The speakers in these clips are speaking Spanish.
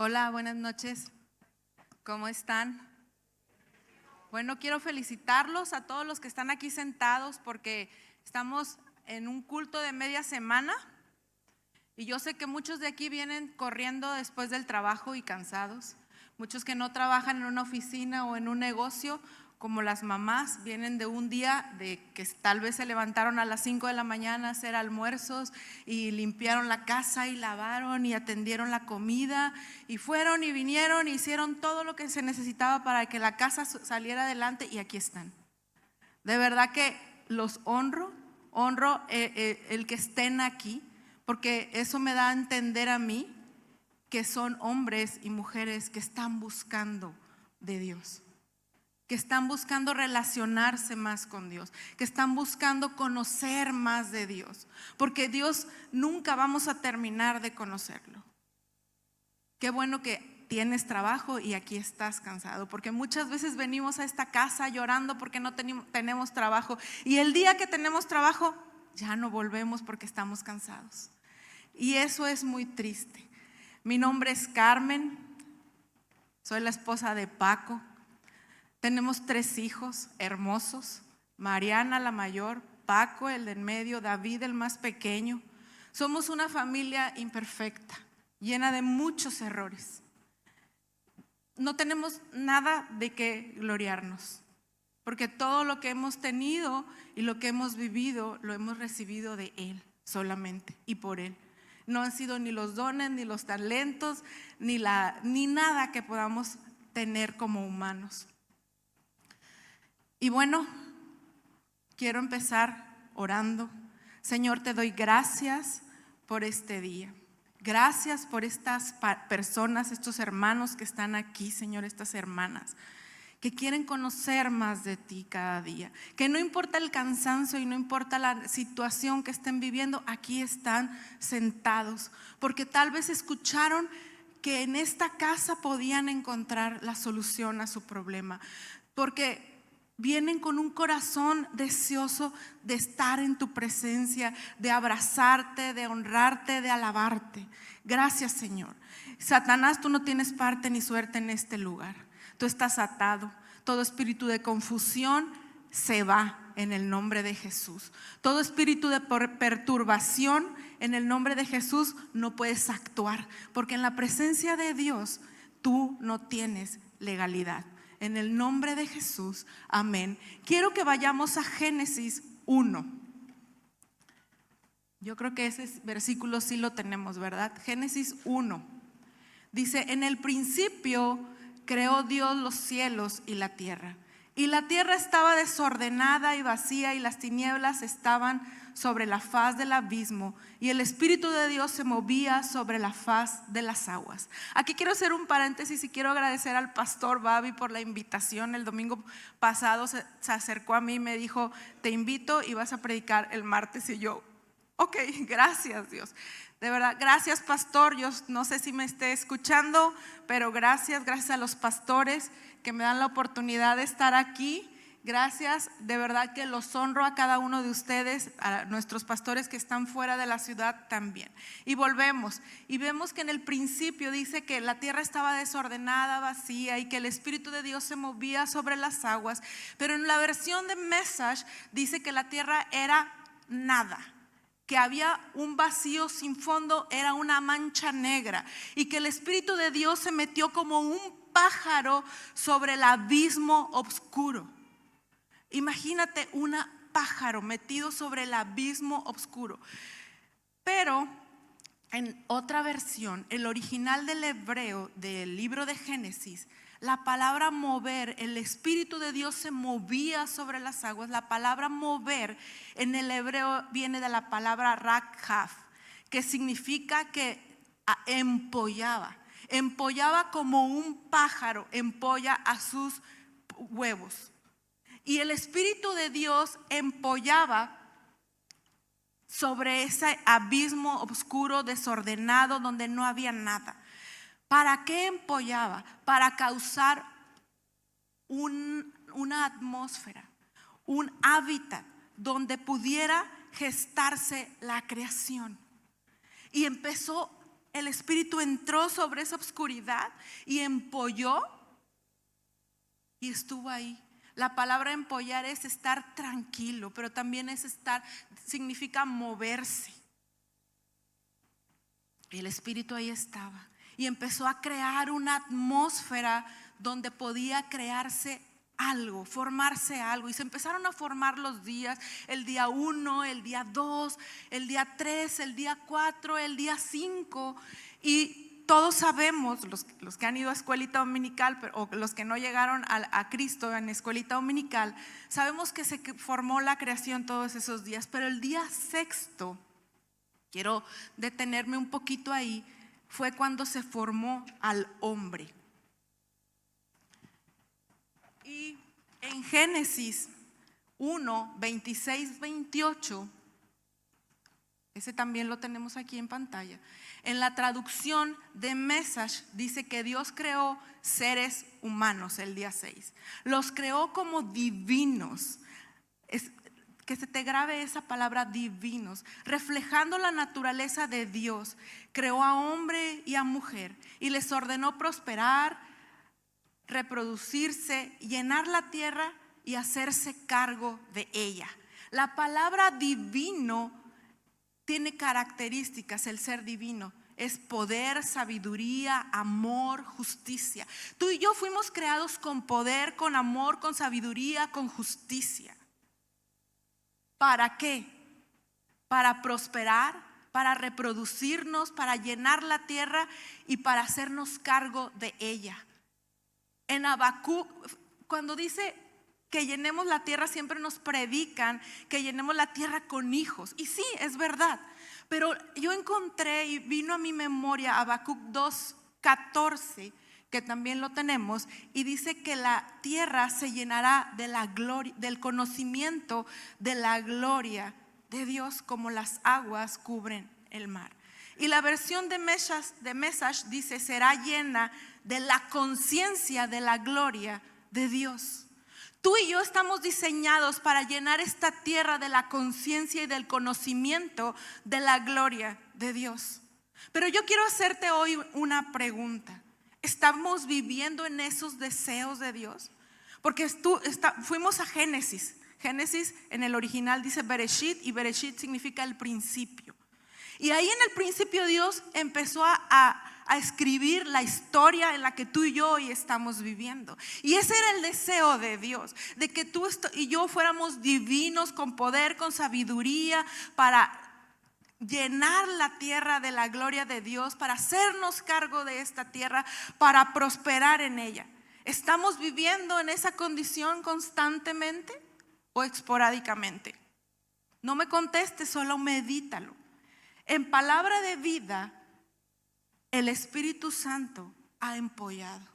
Hola, buenas noches. ¿Cómo están? Bueno, quiero felicitarlos a todos los que están aquí sentados porque estamos en un culto de media semana y yo sé que muchos de aquí vienen corriendo después del trabajo y cansados. Muchos que no trabajan en una oficina o en un negocio, como las mamás, vienen de un día de que tal vez se levantaron a las 5 de la mañana a hacer almuerzos y limpiaron la casa y lavaron y atendieron la comida y fueron y vinieron y hicieron todo lo que se necesitaba para que la casa saliera adelante y aquí están. De verdad que los honro el que estén aquí, porque eso me da a entender a mí que son hombres y mujeres que están buscando de Dios, que están buscando relacionarse más con Dios, que están buscando conocer más de Dios, porque Dios nunca vamos a terminar de conocerlo. Qué bueno que tienes trabajo y aquí estás cansado, porque muchas veces venimos a esta casa llorando porque no tenemos trabajo, y el día que tenemos trabajo ya no volvemos porque estamos cansados, y eso es muy triste. Mi nombre es Carmen, soy la esposa de Paco. Tenemos 3 hijos hermosos: Mariana, la mayor; Paco, el del medio; David, el más pequeño. Somos una familia imperfecta, llena de muchos errores. No tenemos nada de qué gloriarnos, porque todo lo que hemos tenido y lo que hemos vivido lo hemos recibido de Él solamente y por Él. No han sido ni los dones, ni los talentos, ni nada que podamos tener como humanos. Y bueno, quiero empezar orando. Señor, te doy gracias por este día. Gracias por estas personas, estos hermanos que están aquí, Señor, estas hermanas que quieren conocer más de ti cada día, que no importa el cansancio y no importa la situación que estén viviendo, aquí están sentados, porque tal vez escucharon que en esta casa podían encontrar la solución a su problema, porque vienen con un corazón deseoso de estar en tu presencia, de abrazarte, de honrarte, de alabarte. Gracias, Señor. Satanás, tú no tienes parte ni suerte en este lugar. Tú estás atado. Todo espíritu de confusión se va en el nombre de Jesús. Todo espíritu de perturbación, en el nombre de Jesús no puedes actuar, porque en la presencia de Dios tú no tienes legalidad. En el nombre de Jesús, amén. Quiero que vayamos a Génesis 1. Yo creo que ese versículo sí lo tenemos, ¿verdad? Génesis 1. Dice: en el principio creó Dios los cielos y la tierra. Y la tierra estaba desordenada y vacía, y las tinieblas estaban sobre la faz del abismo, y el Espíritu de Dios se movía sobre la faz de las aguas. Aquí quiero hacer un paréntesis y quiero agradecer al pastor Babi por la invitación. El domingo pasado se acercó a mí y me dijo: te invito y vas a predicar el martes. Y yo, ok, gracias Dios. De verdad, gracias pastor. Yo no sé si me esté escuchando, pero gracias a los pastores que me dan la oportunidad de estar aquí. Gracias, de verdad que los honro a cada uno de ustedes, a nuestros pastores que están fuera de la ciudad también. Y volvemos y vemos que en el principio dice que la tierra estaba desordenada, vacía, y que el Espíritu de Dios se movía sobre las aguas. Pero en la versión de Message dice que la tierra era nada, que había un vacío sin fondo, era una mancha negra, y que el Espíritu de Dios se metió como un pájaro sobre el abismo oscuro. Imagínate un pájaro metido sobre el abismo oscuro. Pero en otra versión, el original del hebreo del libro de Génesis, la palabra mover, el Espíritu de Dios se movía sobre las aguas. La palabra mover en el hebreo viene de la palabra rakhaf, que significa que empollaba como un pájaro empolla a sus huevos. Y el Espíritu de Dios empollaba sobre ese abismo oscuro, desordenado, donde no había nada. ¿Para qué empollaba? Para causar una atmósfera, un hábitat donde pudiera gestarse la creación. Y empezó el Espíritu entró sobre esa oscuridad y empolló y estuvo ahí. La palabra empollar es estar tranquilo, pero también significa moverse. El Espíritu ahí estaba y empezó a crear una atmósfera donde podía crearse algo, formarse algo. Y se empezaron a formar los días: el día 1, el día 2, el día 3, el día 4, el día 5. Y todos sabemos, los que han ido a escuelita dominical o los que no llegaron a Cristo en escuelita dominical, sabemos que se formó la creación todos esos días. Pero el día sexto, quiero detenerme un poquito ahí, fue cuando se formó al hombre. Y en Génesis 1, 26, 28, ese también lo tenemos aquí en pantalla. En la traducción de Message dice que Dios creó seres humanos el día 6. Los creó como divinos. Que se te grabe esa palabra, divinos, reflejando la naturaleza de Dios. Creó a hombre y a mujer y les ordenó prosperar, reproducirse, llenar la tierra y hacerse cargo de ella. La palabra divino tiene características. El ser divino es poder, sabiduría, amor, justicia. Tú y yo fuimos creados con poder, con amor, con sabiduría, con justicia. ¿Para qué? Para prosperar, para reproducirnos, para llenar la tierra y para hacernos cargo de ella. En Habacuc, cuando dice que llenemos la tierra, siempre nos predican que llenemos la tierra con hijos. Y sí, es verdad. Pero yo encontré y vino a mi memoria Habacuc 2:14, que también lo tenemos, y dice que la tierra se llenará de la gloria, del conocimiento de la gloria de Dios, como las aguas cubren el mar. Y la versión de Message dice: será llena de la conciencia de la gloria de Dios. Tú y yo estamos diseñados para llenar esta tierra de la conciencia y del conocimiento de la gloria de Dios. Pero yo quiero hacerte hoy una pregunta. ¿Estamos viviendo en esos deseos de Dios? Porque fuimos a Génesis. Génesis en el original dice Bereshit, y Bereshit significa el principio. Y ahí en el principio Dios empezó a escribir la historia en la que tú y yo hoy estamos viviendo. Y ese era el deseo de Dios, de que tú y yo fuéramos divinos, con poder, con sabiduría, para llenar la tierra de la gloria de Dios, para hacernos cargo de esta tierra, para prosperar en ella. ¿Estamos viviendo en esa condición constantemente o esporádicamente? No me contestes, solo medítalo. En palabra de vida, el Espíritu Santo ha empollado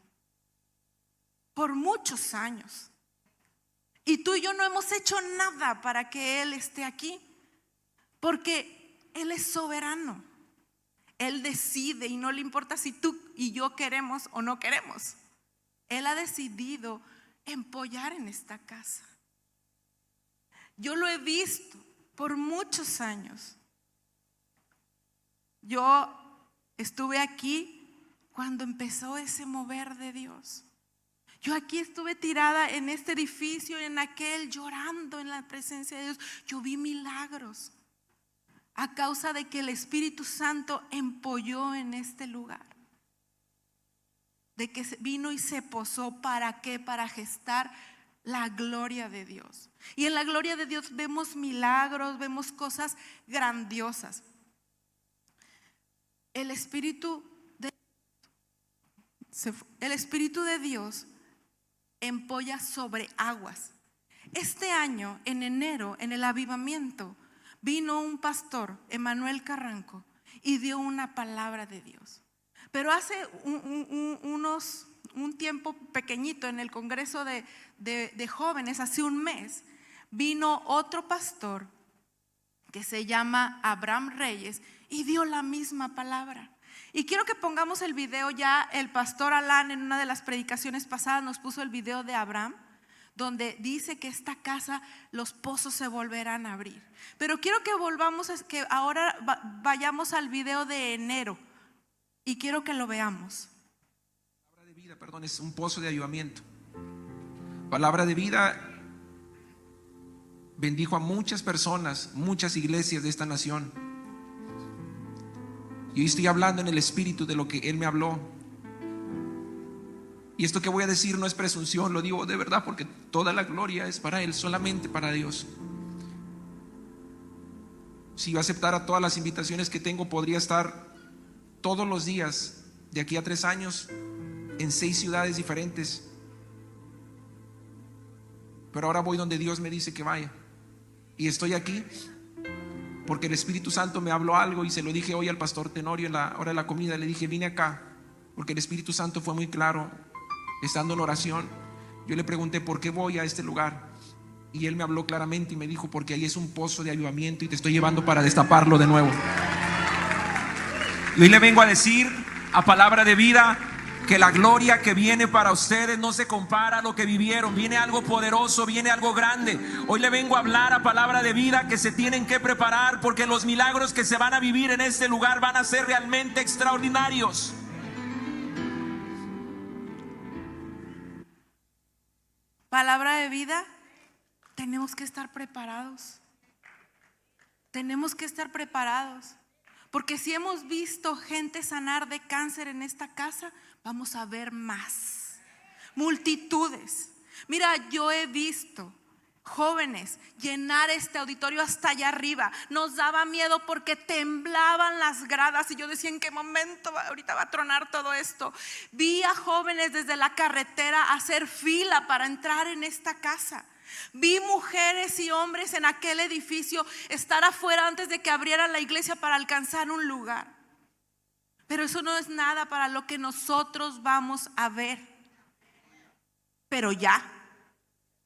por muchos años. Y tú y yo no hemos hecho nada para que Él esté aquí, porque Él es soberano. Él decide y no le importa si tú y yo queremos o no queremos. Él ha decidido empollar en esta casa. Yo lo he visto por muchos años. Yo estuve aquí cuando empezó ese mover de Dios. Yo aquí estuve tirada en este edificio y en aquel, llorando en la presencia de Dios. Yo vi milagros a causa de que el Espíritu Santo empolló en este lugar. De que vino y se posó. ¿Para qué? Para gestar la gloria de Dios. Y en la gloria de Dios vemos milagros, vemos cosas grandiosas. El Espíritu de Dios empolla sobre aguas. Este año, en enero, en el avivamiento, vino un pastor, Emanuel Carranco, y dio una palabra de Dios. Pero hace un tiempo pequeñito, en el congreso de jóvenes, hace un mes, vino otro pastor que se llama Abraham Reyes y dio la misma palabra. Y quiero que pongamos el video ya. El pastor Alan en una de las predicaciones pasadas nos puso el video de Abraham, donde dice que esta casa, los pozos se volverán a abrir. Pero quiero que que ahora vayamos al video de enero, Y quiero que lo veamos. Palabra de vida, perdón, es un pozo de avivamiento. Palabra de vida bendijo a muchas personas, muchas iglesias de esta nación. Y hoy estoy hablando en el espíritu de lo que Él me habló. Y esto que voy a decir no es presunción, lo digo de verdad, porque toda la gloria es para Él, solamente para Dios. Si yo aceptara todas las invitaciones que tengo, podría estar todos los días de aquí a 3 años en 6 ciudades diferentes. Pero ahora voy donde Dios me dice que vaya. Y estoy aquí porque el Espíritu Santo me habló algo, y se lo dije hoy al pastor Tenorio en la hora de la comida. Le dije: vine acá porque el Espíritu Santo fue muy claro estando en oración. Yo le pregunté: ¿por qué voy a este lugar? Y él me habló claramente y me dijo: porque ahí es un pozo de avivamiento y te estoy llevando para destaparlo de nuevo. Y hoy le vengo a decir a palabra de vida que la gloria que viene para ustedes no se compara a lo que vivieron. Viene algo poderoso, viene algo grande. Hoy le vengo a hablar a palabra de vida que se tienen que preparar, porque los milagros que se van a vivir en este lugar van a ser realmente extraordinarios. Palabra de vida, tenemos que estar preparados. Tenemos que estar preparados. Porque si hemos visto gente sanar de cáncer en esta casa, vamos a ver más. Multitudes. Mira, yo he visto jóvenes llenar este auditorio hasta allá arriba. Nos daba miedo porque temblaban las gradas y yo decía: ¿en qué momento ahorita va a tronar todo esto? Vi a jóvenes desde la carretera hacer fila para entrar en esta casa. Vi mujeres y hombres en aquel edificio estar afuera antes de que abriera la iglesia para alcanzar un lugar. Pero eso no es nada para lo que nosotros vamos a ver. Pero ya,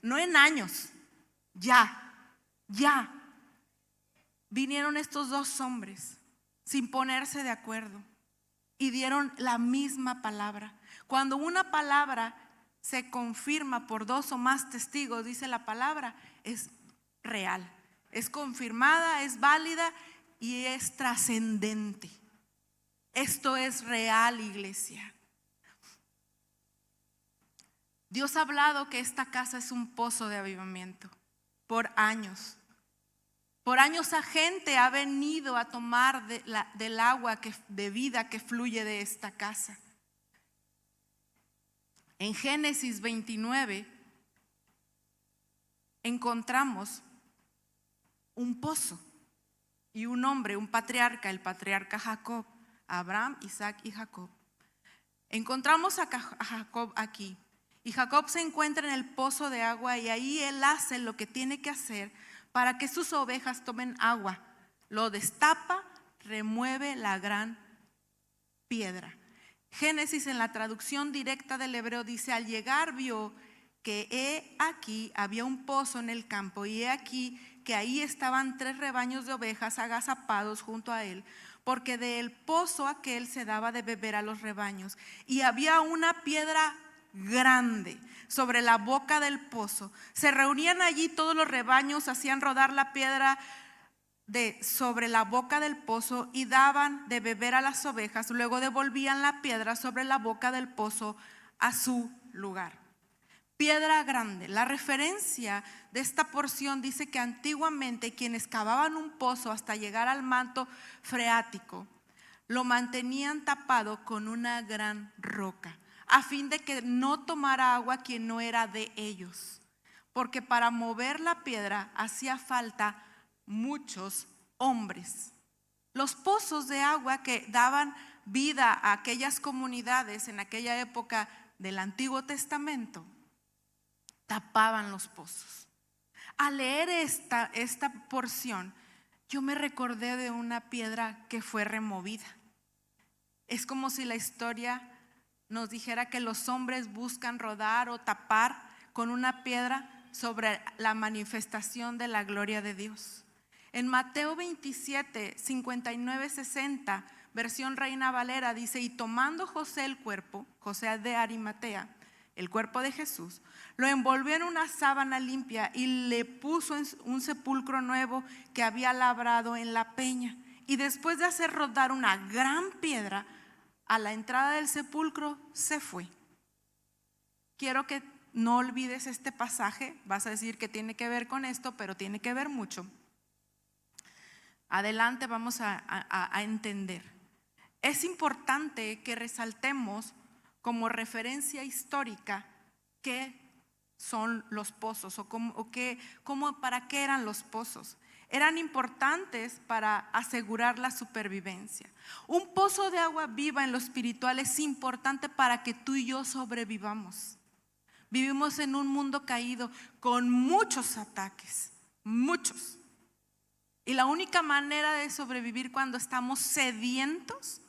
no en años, ya vinieron estos 2 hombres sin ponerse de acuerdo y dieron la misma palabra. Cuando una palabra se confirma por 2 o más testigos, dice la palabra, es real, es confirmada, es válida y es trascendente. Esto es real, iglesia. Dios ha hablado que esta casa es un pozo de avivamiento por años. Por años a gente ha venido a tomar del agua de vida que fluye de esta casa. En Génesis 29 encontramos un pozo y un hombre, un patriarca, el patriarca Jacob, Abraham, Isaac y Jacob. Encontramos a Jacob aquí, y Jacob se encuentra en el pozo de agua, y ahí él hace lo que tiene que hacer para que sus ovejas tomen agua. Lo destapa, remueve la gran piedra. Génesis, en la traducción directa del hebreo, dice: al llegar vio que he aquí había un pozo en el campo, y he aquí que ahí estaban 3 rebaños de ovejas agazapados junto a él, porque del pozo aquel se daba de beber a los rebaños. Y había una piedra grande sobre la boca del pozo. Se reunían allí todos los rebaños, hacían rodar la piedra sobre la boca del pozo y daban de beber a las ovejas. Luego devolvían la piedra sobre la boca del pozo a su lugar. Piedra grande. La referencia de esta porción dice que antiguamente quienes cavaban un pozo hasta llegar al manto freático lo mantenían tapado con una gran roca, a fin de que no tomara agua quien no era de ellos, porque para mover la piedra hacía falta muchos hombres. Los pozos de agua que daban vida a aquellas comunidades en aquella época del Antiguo Testamento tapaban los pozos. Al leer esta porción, yo me recordé de una piedra que fue removida. Es como si la historia nos dijera que los hombres buscan rodar o tapar con una piedra sobre la manifestación de la gloria de Dios. En Mateo 27, 59, 60, versión Reina Valera, dice: y tomando José el cuerpo, José de Arimatea, el cuerpo de Jesús, lo envolvió en una sábana limpia y le puso en un sepulcro nuevo que había labrado en la peña. Y después de hacer rodar una gran piedra, a la entrada del sepulcro, se fue. Quiero que no olvides este pasaje. Vas a decir que tiene que ver con esto, pero tiene que ver mucho. Adelante vamos a entender. Es importante que resaltemos como referencia histórica qué son los pozos para qué eran los pozos. Eran importantes para asegurar la supervivencia. Un pozo de agua viva en lo espiritual es importante para que tú y yo sobrevivamos. Vivimos en un mundo caído con muchos ataques, muchos. Y la única manera de sobrevivir cuando estamos sedientos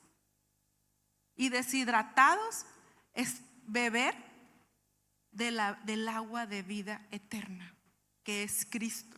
y deshidratados es beber del agua de vida eterna, que es Cristo.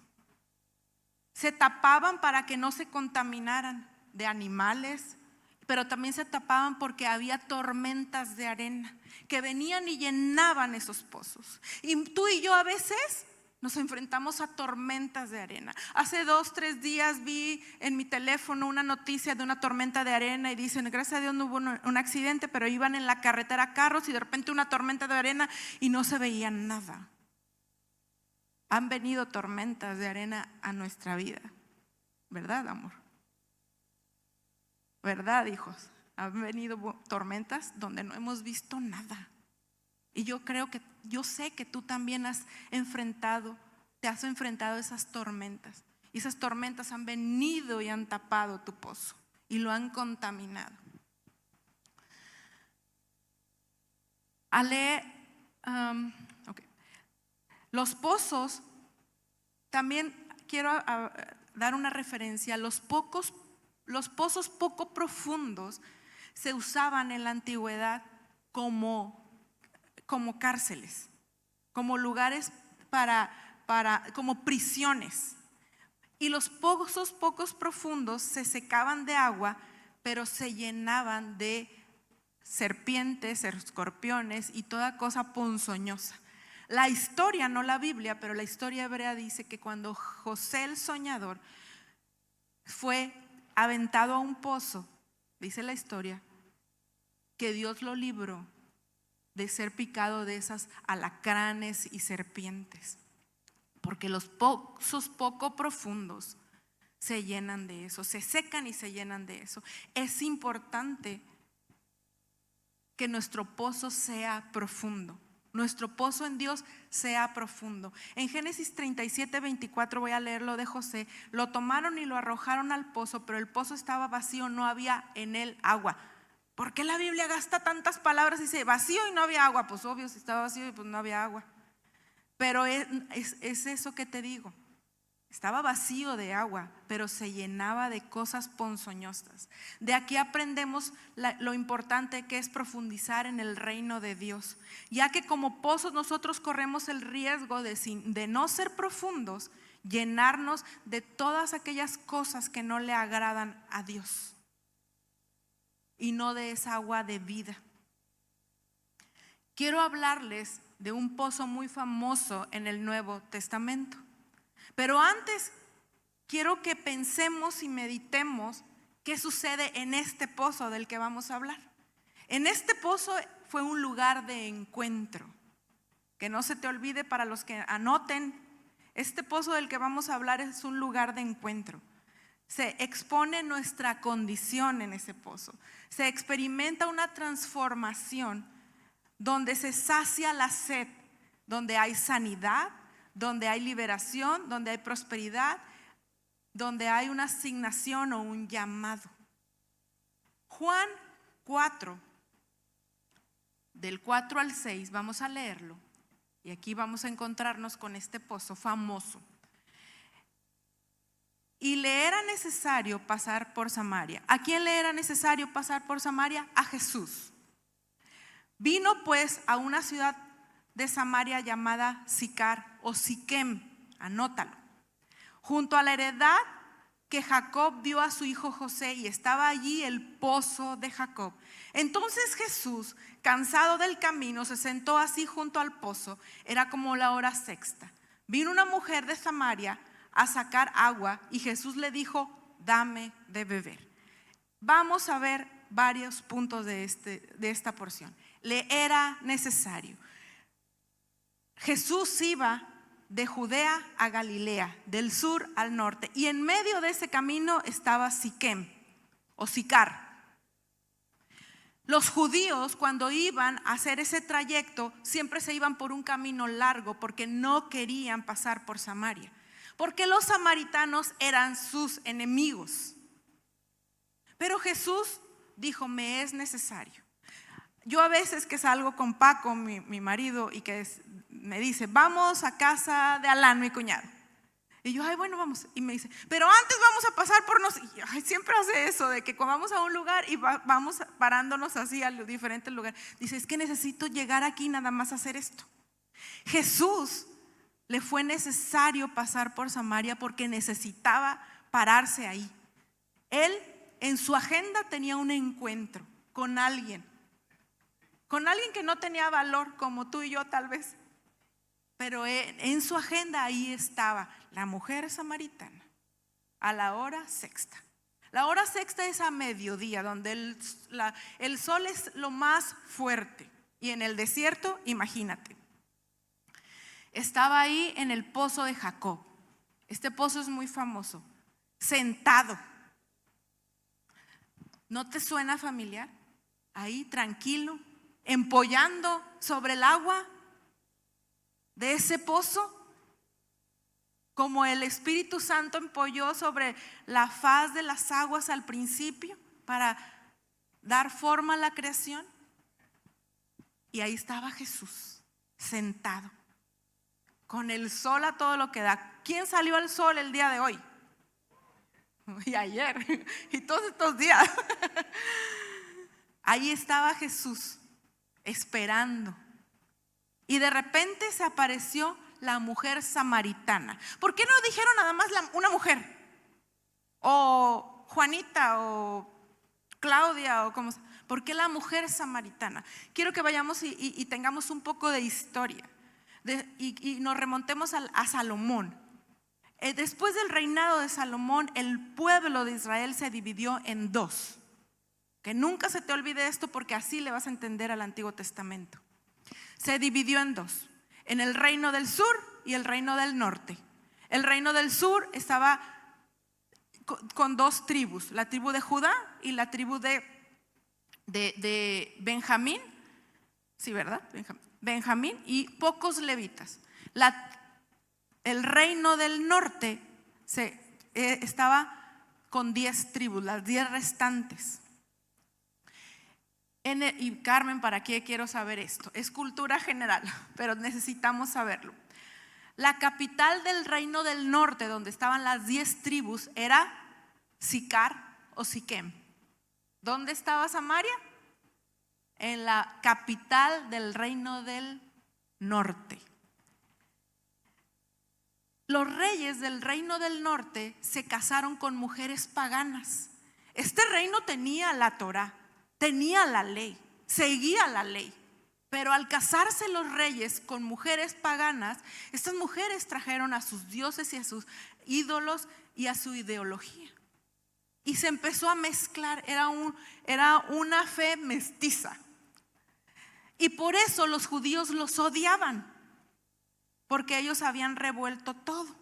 Se tapaban para que no se contaminaran de animales, pero también se tapaban porque había tormentas de arena que venían y llenaban esos pozos. Y tú y yo a veces nos enfrentamos a tormentas de arena. Hace 2-3 días vi en mi teléfono una noticia de una tormenta de arena y dicen, gracias a Dios no hubo un accidente, pero iban en la carretera carros y de repente una tormenta de arena y no se veía nada. Han venido tormentas de arena a nuestra vida, ¿verdad, amor? ¿Verdad, hijos? Han venido tormentas donde no hemos visto nada. Y yo sé que tú también te has enfrentado a esas tormentas. Y esas tormentas han venido y han tapado tu pozo y lo han contaminado. Los pozos, también quiero dar una referencia. Los pozos poco profundos se usaban en la antigüedad como cárceles, como lugares como prisiones. Y los pozos pocos profundos se secaban de agua, pero se llenaban de serpientes, escorpiones y toda cosa ponzoñosa. La historia, no la Biblia, pero la historia hebrea dice que cuando José el soñador fue aventado a un pozo, dice la historia, que Dios lo libró de ser picado de esas alacranes y serpientes, porque los pozos poco profundos se llenan de eso, se secan y se llenan de eso. Es importante que nuestro pozo sea profundo, nuestro pozo en Dios sea profundo. En Génesis 37:24 voy a leer lo de José. Lo tomaron y lo arrojaron al pozo, pero el pozo estaba vacío, no había en él agua. ¿Por qué la Biblia gasta tantas palabras y dice vacío y no había agua? Pues obvio, si estaba vacío y pues no había agua. Pero es eso que te digo. Estaba vacío de agua, pero se llenaba de cosas ponzoñosas. De aquí aprendemos lo importante que es profundizar en el reino de Dios, ya que como pozos nosotros corremos el riesgo de no ser profundos, llenarnos de todas aquellas cosas que no le agradan a Dios y no de esa agua de vida. Quiero hablarles de un pozo muy famoso en el Nuevo Testamento. Pero antes quiero que pensemos y meditemos qué sucede en este pozo del que vamos a hablar. En este pozo fue un lugar de encuentro. Que no se te olvide, para los que anoten, este pozo del que vamos a hablar es un lugar de encuentro. Se expone nuestra condición en ese pozo. Se experimenta una transformación donde se sacia la sed, donde hay sanidad, donde hay liberación, donde hay prosperidad, donde hay una asignación o un llamado. Juan 4, del 4 al 6, vamos a leerlo. Y aquí vamos a encontrarnos con este pozo famoso. Y le era necesario pasar por Samaria. ¿A quién le era necesario pasar por Samaria? A Jesús. Vino pues a una ciudad de Samaria llamada Sicar o Siquem, anótalo, junto a la heredad que Jacob dio a su hijo José, y estaba allí el pozo de Jacob. Entonces Jesús, cansado del camino, se sentó así junto al pozo. Era como la hora sexta. Vino una mujer de Samaria a sacar agua y Jesús le dijo: dame de beber. Vamos a ver varios puntos de esta porción. Le era necesario. Jesús iba de Judea a Galilea, del sur al norte, y en medio de ese camino estaba Siquem o Sicar. Los judíos, cuando iban a hacer ese trayecto, siempre se iban por un camino largo porque no querían pasar por Samaria, porque los samaritanos eran sus enemigos. Pero Jesús dijo: me es necesario. Yo a veces que salgo con Paco, mi marido, y que me dice: vamos a casa de Alan, mi cuñado. Y yo: ay, bueno, vamos. Y me dice: pero antes vamos a pasar por nos. Y ay, siempre hace eso, de que vamos a un lugar y vamos parándonos así a los diferentes lugares. Dice: es que necesito llegar aquí nada más a hacer esto. Jesús le fue necesario pasar por Samaria porque necesitaba pararse ahí. Él en su agenda tenía un encuentro con alguien que no tenía valor como tú y yo tal vez. Pero en su agenda ahí estaba la mujer samaritana a la hora sexta. La hora sexta es a mediodía, donde el sol es lo más fuerte. Y en el desierto, imagínate. Estaba ahí en el pozo de Jacob. Este pozo es muy famoso. Sentado. ¿No te suena familiar? Ahí tranquilo, empollando sobre el agua de ese pozo, como el Espíritu Santo empolló sobre la faz de las aguas al principio para dar forma a la creación. Y ahí estaba Jesús sentado con el sol a todo lo que da. ¿Quién salió al sol el día de hoy? Y ayer y todos estos días. Ahí estaba Jesús esperando. Y de repente se apareció la mujer samaritana. ¿Por qué no dijeron nada más una mujer? O Juanita o Claudia o como sea. ¿Por qué la mujer samaritana? Quiero que vayamos y tengamos un poco de historia y nos remontemos a Salomón. Después del reinado de Salomón, el pueblo de Israel se dividió en dos. Que nunca se te olvide esto, porque así le vas a entender al Antiguo Testamento. Se dividió en dos: en el reino del sur y el reino del norte. El reino del sur estaba con dos tribus: la tribu de Judá y la tribu de Benjamín. Sí, ¿verdad? Benjamín y pocos levitas. El reino del norte estaba con 10 tribus, las 10 restantes. Y Carmen, ¿para qué quiero saber esto? Es cultura general, pero necesitamos saberlo. La capital del reino del norte, donde estaban las 10 tribus, era Sicar o Siquem. ¿Dónde estaba Samaria? En la capital del reino del norte. Los reyes del reino del norte se casaron con mujeres paganas. Este reino tenía la Torá, tenía la ley, seguía la ley. Pero al casarse los reyes con mujeres paganas, estas mujeres trajeron a sus dioses y a sus ídolos y a su ideología. Y se empezó a mezclar, era una fe mestiza. Y por eso los judíos los odiaban, porque ellos habían revuelto todo.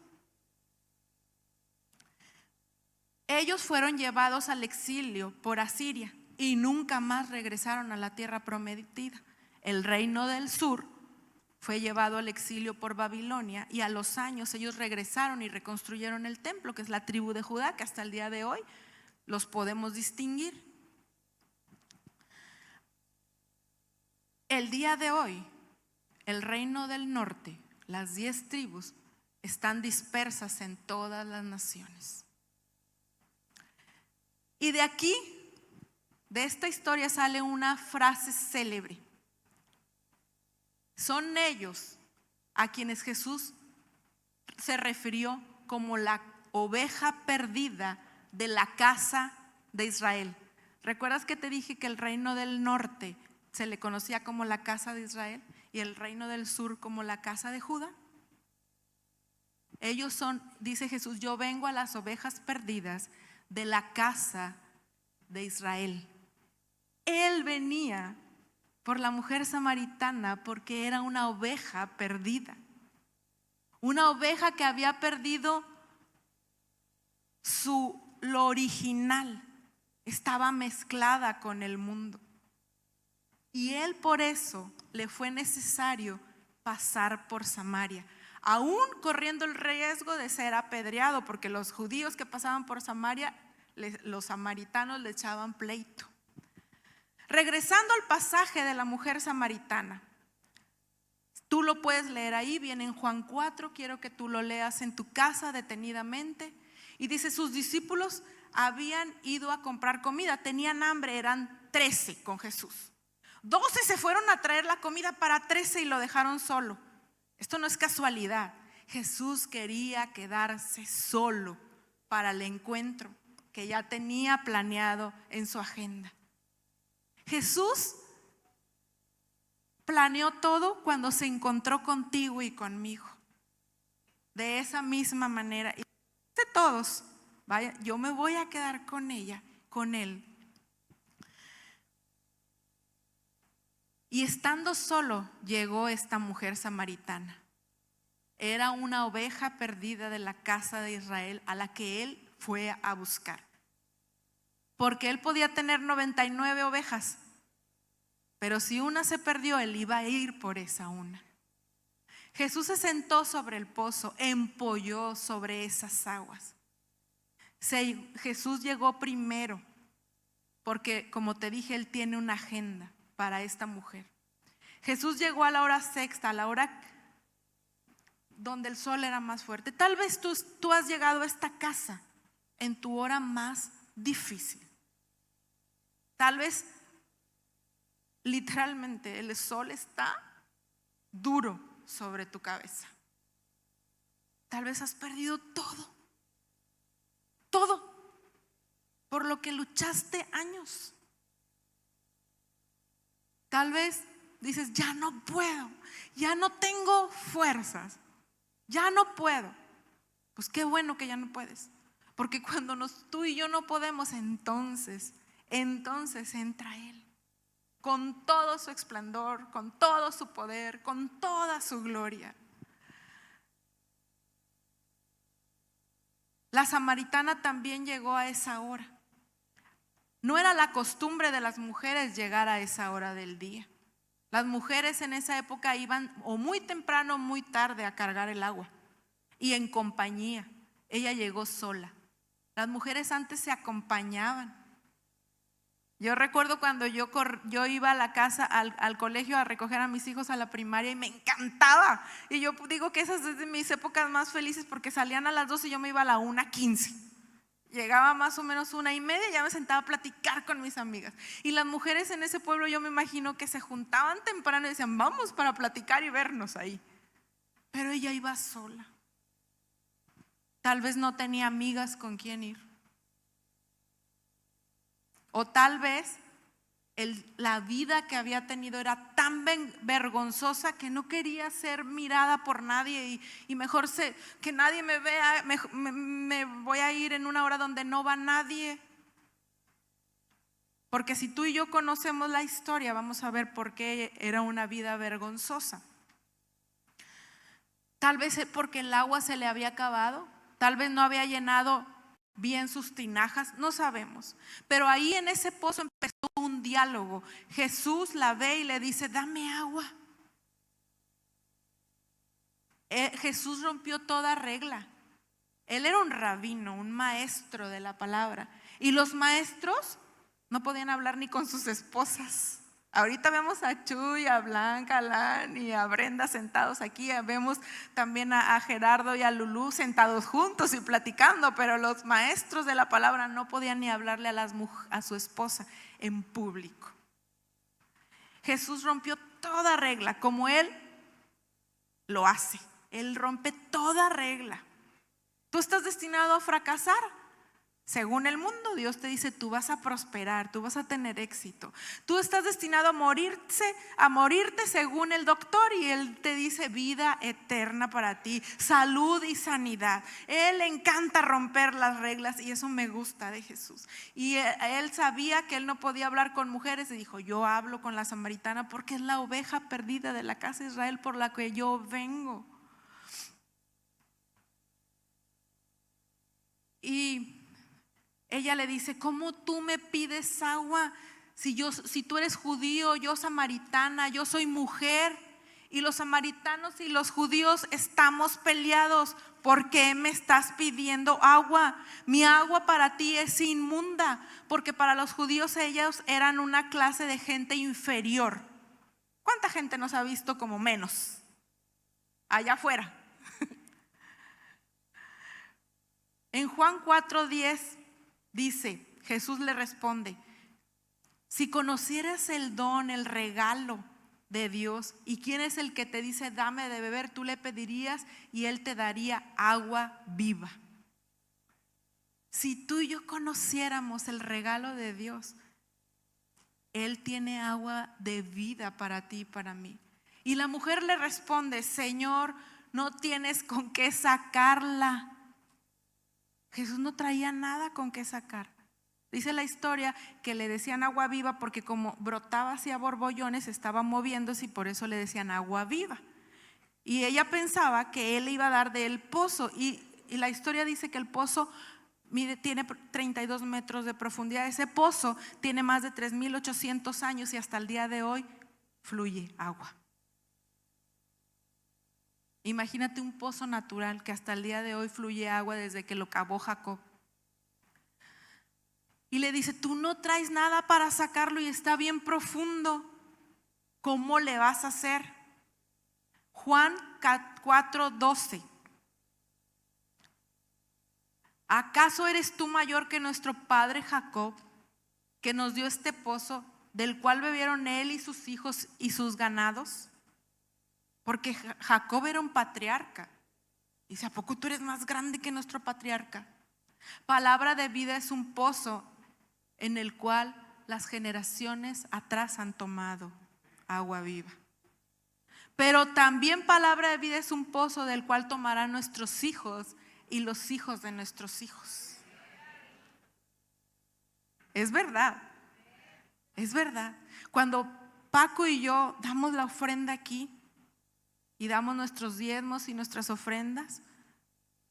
Ellos fueron llevados al exilio por Asiria y nunca más regresaron a la tierra prometida. El reino del sur fue llevado al exilio por Babilonia y a los años ellos regresaron y reconstruyeron el templo, que es la tribu de Judá, que hasta el día de hoy los podemos distinguir. El día de hoy, el reino del norte, las 10 tribus, están dispersas en todas las naciones. Y de aquí, de esta historia, sale una frase célebre. Son ellos a quienes Jesús se refirió como la oveja perdida de la casa de Israel. ¿Recuerdas que te dije que el reino del norte se le conocía como la casa de Israel y el reino del sur como la casa de Judá? Ellos son, dice Jesús: yo vengo a las ovejas perdidas de la casa de Israel. Él venía por la mujer samaritana porque era una oveja perdida. Una oveja que había perdido lo original. Estaba mezclada con el mundo. Y él por eso le fue necesario pasar por Samaria, aún corriendo el riesgo de ser apedreado, porque los judíos que pasaban por Samaria, los samaritanos le echaban pleito. Regresando al pasaje de la mujer samaritana, tú lo puedes leer ahí, viene en Juan 4, quiero que tú lo leas en tu casa detenidamente. Y dice, sus discípulos habían ido a comprar comida, tenían hambre, eran 13 con Jesús. 12 se fueron a traer la comida para 13 y lo dejaron solo. Esto no es casualidad. Jesús quería quedarse solo para el encuentro que ya tenía planeado en su agenda. Jesús planeó todo cuando se encontró contigo y conmigo. De esa misma manera. Y de todos, vaya, yo me voy a quedar con ella, con él. Y estando solo, llegó esta mujer samaritana. Era una oveja perdida de la casa de Israel a la que él fue a buscar. Porque él podía tener 99 ovejas, pero si una se perdió, él iba a ir por esa una. Jesús se sentó sobre el pozo, empolló sobre esas aguas. Jesús llegó primero, porque como te dije, él tiene una agenda para esta mujer. Jesús llegó a la hora sexta, a la hora donde el sol era más fuerte. Tal vez tú has llegado a esta casa en tu hora más difícil. Tal vez literalmente el sol está duro sobre tu cabeza. Tal vez has perdido todo por lo que luchaste años. Tal vez dices, ya no puedo, ya no tengo fuerzas, ya no puedo. Pues qué bueno que ya no puedes, porque cuando tú y yo no podemos, entonces entra Él con todo su esplendor, con todo su poder, con toda su gloria. La samaritana también llegó a esa hora. No era la costumbre de las mujeres llegar a esa hora del día. Las mujeres en esa época iban o muy temprano o muy tarde a cargar el agua y en compañía. Ella llegó sola. Las mujeres antes se acompañaban. Yo recuerdo cuando yo iba a la casa, al colegio a recoger a mis hijos a la primaria y me encantaba. Y yo digo que esas es de mis épocas más felices porque salían a las 12 y yo me iba a la 1:15. Llegaba más o menos 1:30 y ya me sentaba a platicar con mis amigas. Y las mujeres en ese pueblo yo me imagino que se juntaban temprano y decían, vamos para platicar y vernos ahí. Pero ella iba sola. Tal vez no tenía amigas con quien ir. O tal vez la vida que había tenido era tan vergonzosa que no quería ser mirada por nadie y mejor que nadie me vea, me voy a ir en una hora donde no va nadie. Porque si tú y yo conocemos la historia, vamos a ver por qué era una vida vergonzosa. Tal vez porque el agua se le había acabado, tal vez no había llenado bien sus tinajas, no sabemos. Pero ahí en ese pozo empezó un diálogo. Jesús la ve y le dice, dame agua. Jesús rompió toda regla. Él era un rabino, un maestro de la palabra. Y los maestros no podían hablar ni con sus esposas. Ahorita vemos a Chuy, a Blanca, a Alan y a Brenda sentados aquí. Vemos también a Gerardo y a Lulú sentados juntos y platicando. Pero los maestros de la palabra no podían ni hablarle a su esposa en público. Jesús rompió toda regla como Él lo hace. Él rompe toda regla. Tú estás destinado a fracasar. Según el mundo, Dios te dice, tú vas a prosperar, tú vas a tener éxito. Tú estás destinado a morirte según el doctor, y él te dice vida eterna para ti, salud y sanidad. Él le encanta romper las reglas, y eso me gusta de Jesús. Y él sabía que él no podía hablar con mujeres y dijo, yo hablo con la samaritana porque es la oveja perdida de la casa de Israel por la que yo vengo. Y ella le dice, ¿cómo tú me pides agua? Si tú eres judío, yo samaritana, yo soy mujer. Y los samaritanos y los judíos estamos peleados. ¿Por qué me estás pidiendo agua? Mi agua para ti es inmunda. Porque para los judíos ellos eran una clase de gente inferior. ¿Cuánta gente nos ha visto como menos allá afuera? En Juan 4:10 dice, Jesús le responde, si conocieras el don, el regalo de Dios, y quién es el que te dice dame de beber, tú le pedirías y él te daría agua viva. Si tú y yo conociéramos el regalo de Dios, él tiene agua de vida para ti y para mí. Y la mujer le responde, Señor, no tienes con qué sacarla. Jesús no traía nada con qué sacar. Dice la historia que le decían agua viva porque como brotaba hacia borbollones estaba moviéndose, y por eso le decían agua viva. Y ella pensaba que él le iba a dar del pozo, y la historia dice que el pozo tiene 32 metros de profundidad. Ese pozo tiene más de 3,800 años y hasta el día de hoy fluye agua. Imagínate un pozo natural que hasta el día de hoy fluye agua desde que lo cavó Jacob. Y le dice, tú no traes nada para sacarlo y está bien profundo. ¿Cómo le vas a hacer? Juan 4:12. ¿Acaso eres tú mayor que nuestro padre Jacob, que nos dio este pozo, del cual bebieron él y sus hijos y sus ganados? Porque Jacob era un patriarca. Dice, ¿a poco tú eres más grande que nuestro patriarca? Palabra de vida es un pozo en el cual las generaciones atrás han tomado agua viva. Pero también palabra de vida es un pozo del cual tomarán nuestros hijos y los hijos de nuestros hijos. Es verdad, es verdad. Cuando Paco y yo damos la ofrenda aquí y damos nuestros diezmos y nuestras ofrendas,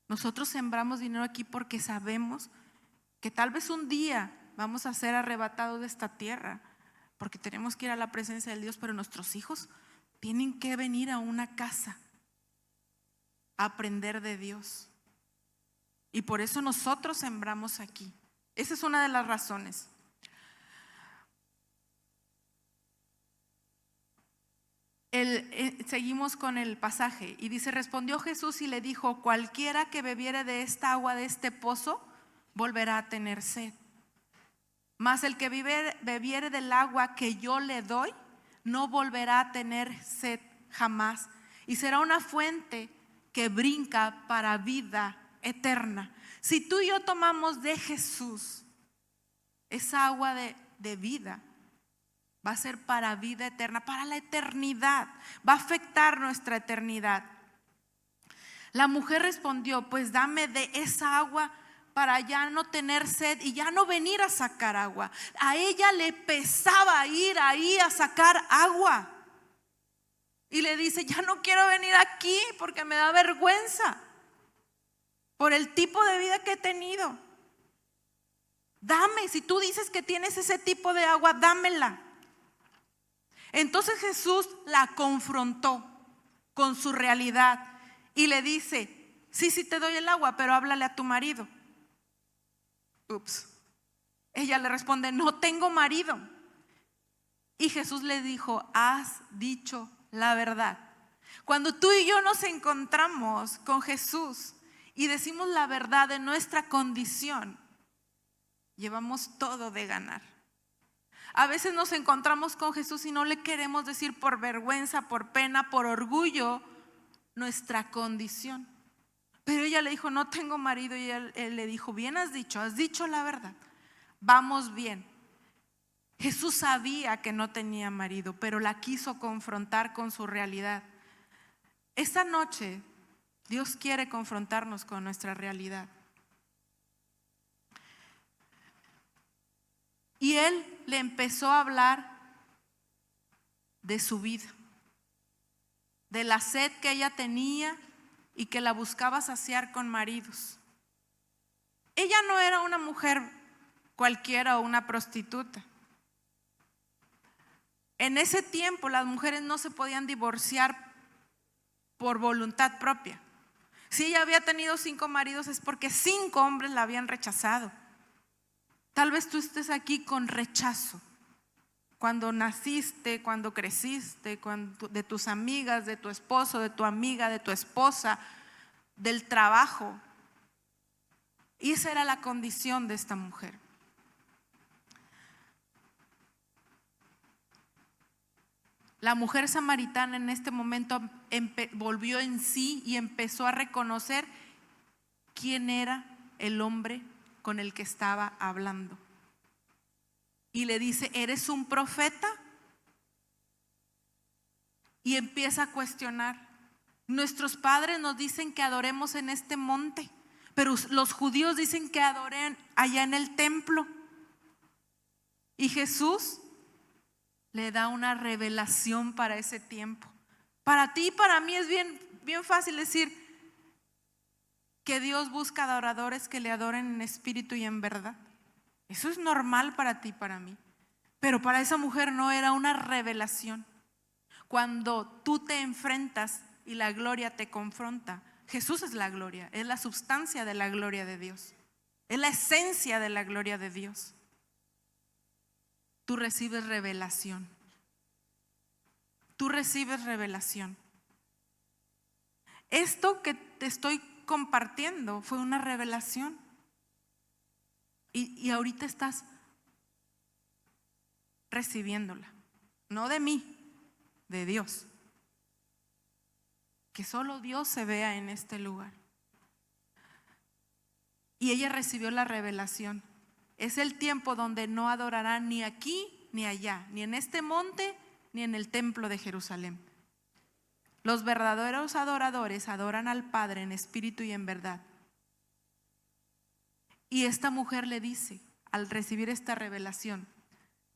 nosotros sembramos dinero aquí porque sabemos que tal vez un día vamos a ser arrebatados de esta tierra, porque tenemos que ir a la presencia de Dios, pero nuestros hijos tienen que venir a una casa a aprender de Dios. Y por eso nosotros sembramos aquí. Esa es una de las razones. Seguimos con el pasaje y dice, respondió Jesús y le dijo, cualquiera que bebiere de esta agua de este pozo volverá a tener sed, mas el que bebiere del agua que yo le doy no volverá a tener sed jamás, y será una fuente que brinca para vida eterna. Si tú y yo tomamos de Jesús esa agua de vida, va a ser para vida eterna, para la eternidad, va a afectar nuestra eternidad. La mujer respondió, pues dame de esa agua para ya no tener sed y ya no venir a sacar agua. A ella le pesaba ir ahí a sacar agua. Y le dice, ya no quiero venir aquí porque me da vergüenza por el tipo de vida que he tenido. Dame, si tú dices que tienes ese tipo de agua, dámela. Entonces Jesús la confrontó con su realidad y le dice, sí te doy el agua, pero háblale a tu marido. Ups. Ella le responde, no tengo marido. Y Jesús le dijo, has dicho la verdad. Cuando tú y yo nos encontramos con Jesús y decimos la verdad de nuestra condición, llevamos todo de ganar. A veces nos encontramos con Jesús y no le queremos decir por vergüenza, por pena, por orgullo nuestra condición. Pero ella le dijo, no tengo marido. Y él le dijo, bien has dicho la verdad, vamos bien. Jesús sabía que no tenía marido, pero la quiso confrontar con su realidad. Esta noche Dios quiere confrontarnos con nuestra realidad. Y él le empezó a hablar de su vida, de la sed que ella tenía y que la buscaba saciar con maridos. Ella no era una mujer cualquiera o una prostituta. En ese tiempo las mujeres no se podían divorciar por voluntad propia. Si ella había tenido 5 maridos es porque 5 hombres la habían rechazado. Tal vez tú estés aquí con rechazo. Cuando naciste, cuando creciste, de tus amigas, de tu esposo, de tu amiga, de tu esposa, del trabajo. Y esa era la condición de esta mujer. La mujer samaritana en este momento volvió en sí y empezó a reconocer quién era el hombre con el que estaba hablando. Y le dice, ¿eres un profeta? Y empieza a cuestionar. Nuestros padres nos dicen que adoremos en este monte, pero los judíos dicen que adoren allá en el templo. Y Jesús le da una revelación para ese tiempo. Para ti y para mí es bien fácil decir que Dios busca adoradores que le adoren en espíritu y en verdad. Eso es normal para ti y para mí. Pero para esa mujer no, era una revelación. Cuando tú te enfrentas y la gloria te confronta, Jesús es la gloria, es la substancia de la gloria de Dios, es la esencia de la gloria de Dios. Tú recibes revelación. Tú recibes revelación. Esto que te estoy compartiendo fue una revelación. Y ahorita estás recibiéndola. No de mí, de Dios. Que solo Dios se vea en este lugar. Y ella recibió la revelación. Es el tiempo donde no adorarán ni aquí ni allá, ni en este monte ni en el templo de Jerusalén. Los verdaderos adoradores adoran al Padre en espíritu y en verdad. Y esta mujer le dice, al recibir esta revelación,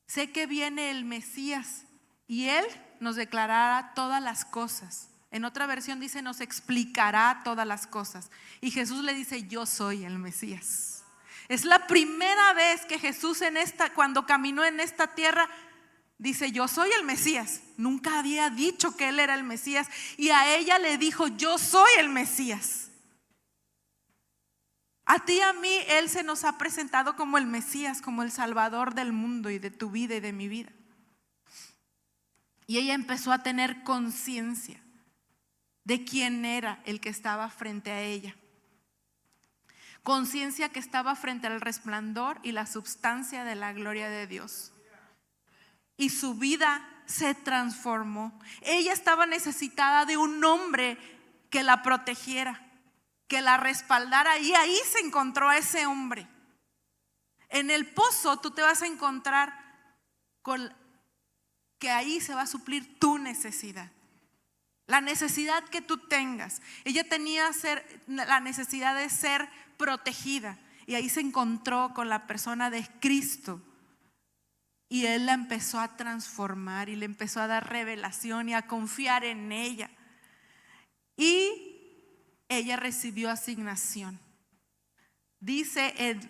sé que viene el Mesías y Él nos declarará todas las cosas. En otra versión dice, nos explicará todas las cosas. Y Jesús le dice, yo soy el Mesías. Es la primera vez que Jesús cuando caminó en esta tierra, dice, yo soy el Mesías. Nunca había dicho que Él era el Mesías. Y a ella le dijo, yo soy el Mesías. A ti y a mí Él se nos ha presentado como el Mesías, como el Salvador del mundo y de tu vida y de mi vida. Y ella empezó a tener conciencia de quién era el que estaba frente a ella. Conciencia que estaba frente al resplandor y la substancia de la gloria de Dios. Y su vida se transformó. Ella estaba necesitada de un hombre que la protegiera, que la respaldara, y ahí se encontró a ese hombre. En el pozo tú te vas a encontrar con que ahí se va a suplir tu necesidad, la necesidad que tú tengas. Ella tenía la necesidad de ser protegida, y ahí se encontró con la persona de Cristo, y Él la empezó a transformar y le empezó a dar revelación y a confiar en ella, y ella recibió asignación. Dice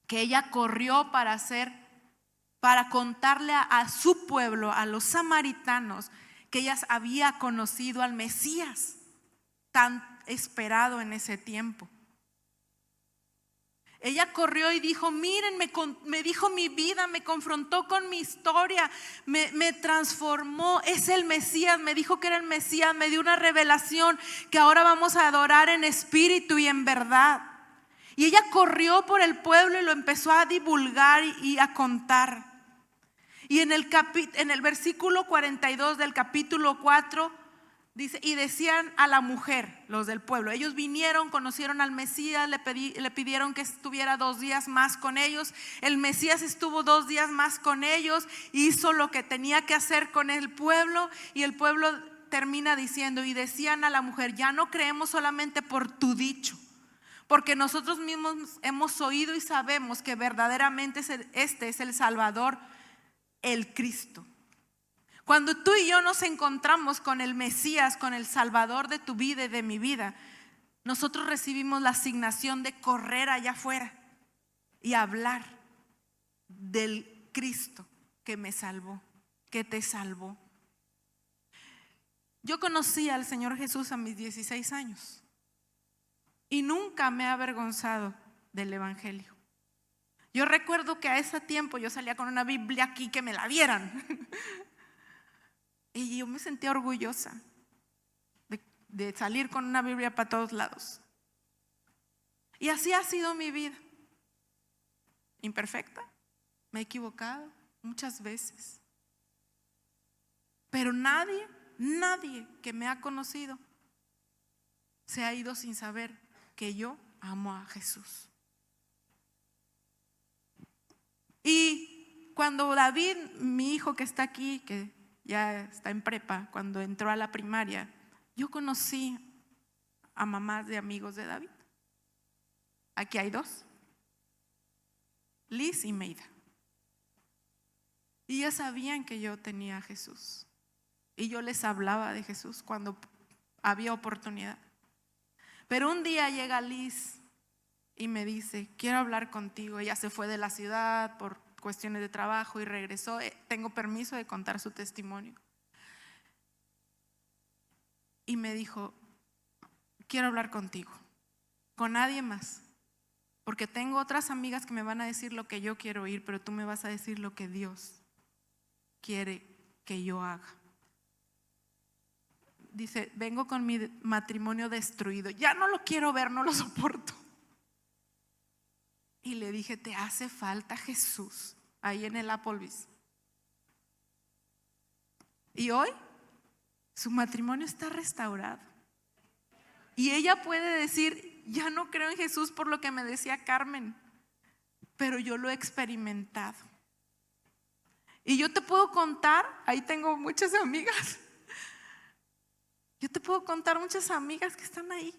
que ella corrió para contarle a su pueblo, a los samaritanos, que ella había conocido al Mesías tan esperado en ese tiempo. Ella corrió y dijo, miren, me dijo mi vida, me confrontó con mi historia, me transformó, es el Mesías, me dijo que era el Mesías, me dio una revelación que ahora vamos a adorar en espíritu y en verdad. Y ella corrió por el pueblo y lo empezó a divulgar y a contar. Y en el versículo 42 del capítulo 4 Dice, y decían a la mujer, los del pueblo, ellos vinieron, conocieron al Mesías, le pidieron que estuviera 2 días más con ellos. El Mesías estuvo 2 días más con ellos, hizo lo que tenía que hacer con el pueblo, y el pueblo termina diciendo, y decían a la mujer, ya no creemos solamente por tu dicho, porque nosotros mismos hemos oído y sabemos que verdaderamente este es el Salvador, el Cristo. Cuando tú y yo nos encontramos con el Mesías, con el Salvador de tu vida y de mi vida, nosotros recibimos la asignación de correr allá afuera y hablar del Cristo que me salvó, que te salvó. Yo conocí al Señor Jesús a mis 16 años y nunca me he avergonzado del Evangelio. Yo recuerdo que a ese tiempo yo salía con una Biblia aquí que me la vieran. Y yo me sentía orgullosa de salir con una Biblia para todos lados. Y así ha sido mi vida. Imperfecta, me he equivocado muchas veces. Pero nadie que me ha conocido se ha ido sin saber que yo amo a Jesús. Y cuando David, mi hijo que está aquí, que ya está en prepa, cuando entró a la primaria, yo conocí a mamás de amigos de David. Aquí hay 2, Liz y Meida. Y ellas sabían que yo tenía a Jesús. Y yo les hablaba de Jesús cuando había oportunidad. Pero un día llega Liz y me dice, quiero hablar contigo. Ella se fue de la ciudad por cuestiones de trabajo y regresó. Tengo permiso de contar su testimonio. Y me dijo, quiero hablar contigo, con nadie más, porque tengo otras amigas que me van a decir lo que yo quiero oír, pero tú me vas a decir lo que Dios quiere que yo haga. Dice, vengo con mi matrimonio destruido, ya no lo quiero ver, no lo soporto. Y le dije, te hace falta Jesús, ahí en el Applebee's. Y hoy su matrimonio está restaurado. Y ella puede decir, ya no creo en Jesús por lo que me decía Carmen, pero yo lo he experimentado. Y yo te puedo contar, ahí tengo muchas amigas, yo te puedo contar muchas amigas que están ahí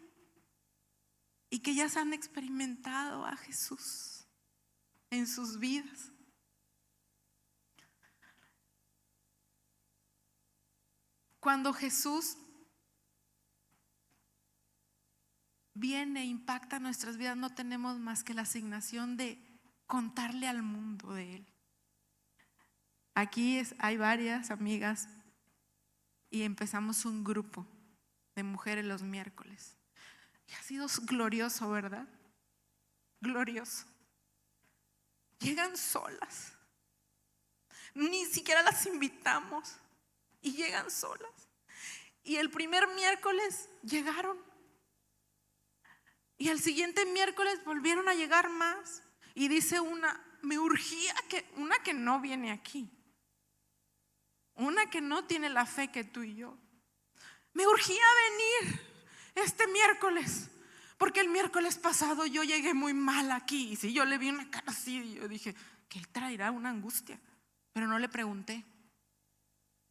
y que ya se han experimentado a Jesús en sus vidas. Cuando Jesús viene e impacta nuestras vidas, no tenemos más que la asignación de contarle al mundo de Él. Aquí hay varias amigas y empezamos un grupo de mujeres los miércoles. Y ha sido glorioso, ¿verdad? Glorioso. Llegan solas. Ni siquiera las invitamos. Y llegan solas. Y el primer miércoles llegaron. Y el siguiente miércoles volvieron a llegar más. Y dice una, me urgía una que no viene aquí. Una que no tiene la fe que tú y yo. Me urgía venir este miércoles, porque el miércoles pasado yo llegué muy mal aquí. Y si yo le vi una cara así, y yo dije, que él traerá una angustia. Pero no le pregunté,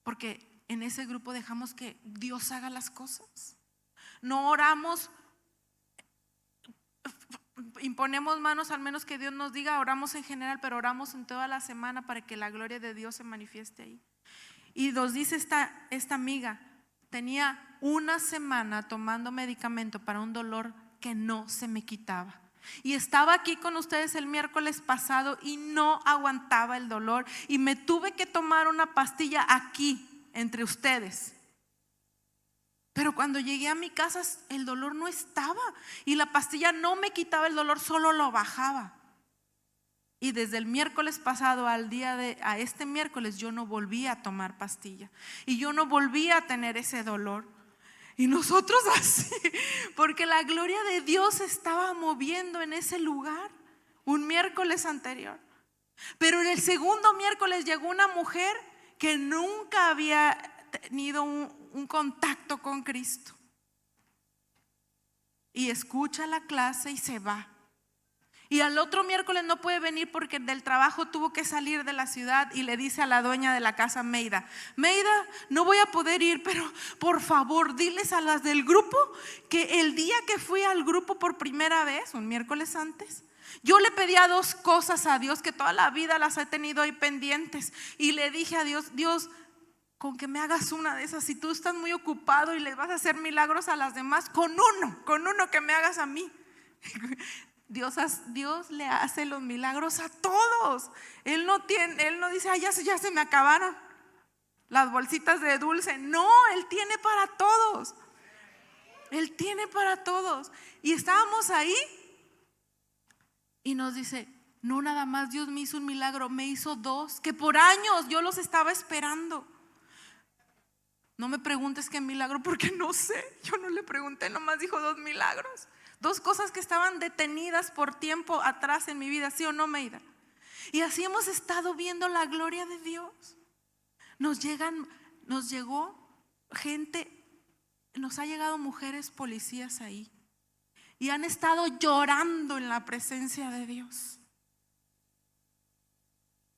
porque en ese grupo dejamos que Dios haga las cosas. No oramos, imponemos manos al menos que Dios nos diga. Oramos en general, pero oramos en toda la semana para que la gloria de Dios se manifieste ahí. Y nos dice esta amiga, tenía una semana tomando medicamento para un dolor que no se me quitaba. Y estaba aquí con ustedes el miércoles pasado y no aguantaba el dolor. Y me tuve que tomar una pastilla aquí, entre ustedes. Pero cuando llegué a mi casa el dolor no estaba. Y la pastilla no me quitaba el dolor, solo lo bajaba. Y desde el miércoles pasado a este miércoles yo no volví a tomar pastilla. Y yo no volví a tener ese dolor. Y nosotros así, porque la gloria de Dios se estaba moviendo en ese lugar un miércoles anterior. Pero en el segundo miércoles llegó una mujer que nunca había tenido un contacto con Cristo. Y escucha la clase y se va. Y al otro miércoles no puede venir porque del trabajo tuvo que salir de la ciudad y le dice a la dueña de la casa, Meida, no voy a poder ir, pero por favor diles a las del grupo que el día que fui al grupo por primera vez, un miércoles antes, yo le pedía 2 cosas a Dios que toda la vida las he tenido ahí pendientes. Y le dije a Dios, Dios, con que me hagas una de esas, si tú estás muy ocupado y les vas a hacer milagros a las demás, con uno que me hagas a mí. Dios le hace los milagros a todos. Él no dice, ya se me acabaron las bolsitas de dulce. No, Él tiene para todos. Él tiene para todos. Y estábamos ahí y nos dice, no, nada más Dios me hizo un milagro, me hizo 2, que por años yo los estaba esperando. No me preguntes qué milagro, porque no sé. Yo no le pregunté, nomás dijo 2 milagros. 2 cosas que estaban detenidas por tiempo atrás en mi vida, ¿sí o no, Meida? Y así hemos estado viendo la gloria de Dios. Nos llegó gente, nos ha llegado mujeres policías ahí y han estado llorando en la presencia de Dios.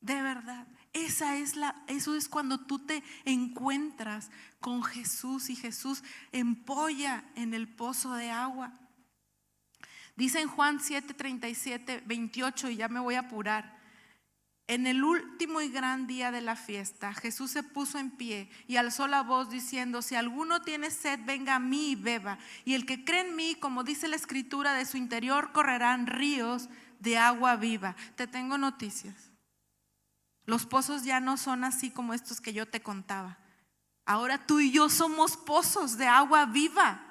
De verdad, eso es cuando tú te encuentras con Jesús y Jesús empolla en el pozo de agua. Dice en Juan 7:37, 28, y ya me voy a apurar. En el último y gran día de la fiesta, Jesús se puso en pie y alzó la voz diciendo, si alguno tiene sed, venga a mí y beba. Y el que cree en mí, como dice la escritura, de su interior correrán ríos de agua viva. Te tengo noticias. Los pozos ya no son así como estos que yo te contaba. Ahora tú y yo somos pozos de agua viva.